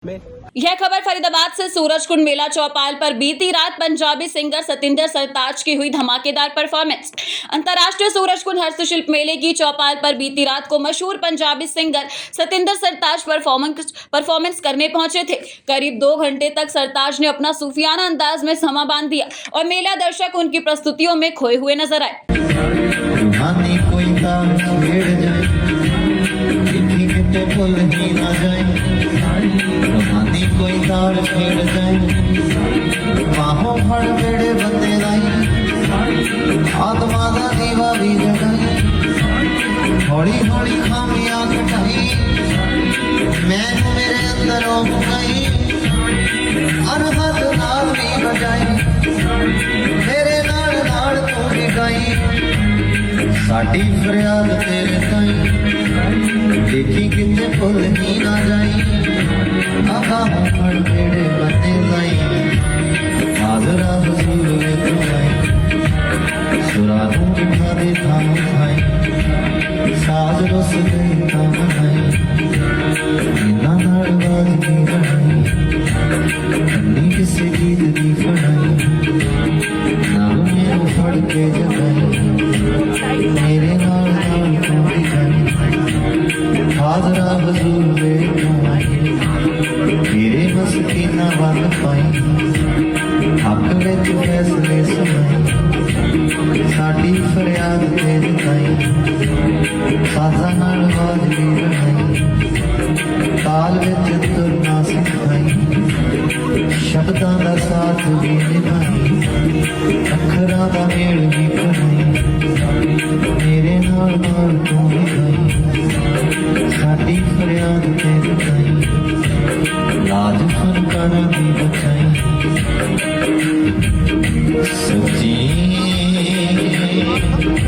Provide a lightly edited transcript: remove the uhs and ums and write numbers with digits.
में यह खबर फरीदाबाद से सूरजकुंड मेला चौपाल पर बीती रात पंजाबी सिंगर सतिंदर सरताज की हुई धमाकेदार परफॉर्मेंस। अंतर्राष्ट्रीय सूरजकुंड हस्तशिल्प मेले की चौपाल पर बीती रात को मशहूर पंजाबी सिंगर सतिंदर सरताज परफॉर्मेंस करने पहुंचे थे। करीब 2 घंटे तक सरताज ने अपना सूफियाना अंदाज में समा बांध दिया और मेला दर्शक उनकी प्रस्तुतियों में खोए हुए नजर आए। कोई तार छेड़ जाए बाहों फड़ बेड़े बंदे लाई आत्मा दा दीवा भी जगाई हौली हौली खामियां घटाई मैनू मेरे अंदरों मुकाई अनहद नाल भी बजाई मेरे नाल नाल तू भी गाई साडी फरियाद तेरे ताई देखी किते भुल ही ना जाई आहा फड़ बेड़े बंदे लाई हाजरा हुजूर वे तू आई सुराहों उठा दे थाम खाई साज रस दे थाम खाई इन्ना नाल बाज दी बढ़ाई अन्नी किसे गीत दी फड़ाई नाल मेरे फड़ के जगाई मेरे नाल नाल तू भी गाई हाजरा हुजूर वे तू आई मेरे मस्कीना वल पाई हक विच फैसले सुनाई साडी फरियाद तेरे ताई साजा नाल आवाज भी बढ़ाई ताल विच तुरना सिखाई शब्दां दा साथ भी निभाई अखरां दा मेल भी बनाई मेरे नाल नाल तू भी गाई साडी फरियाद तेरे ताई लाज फनकारा दी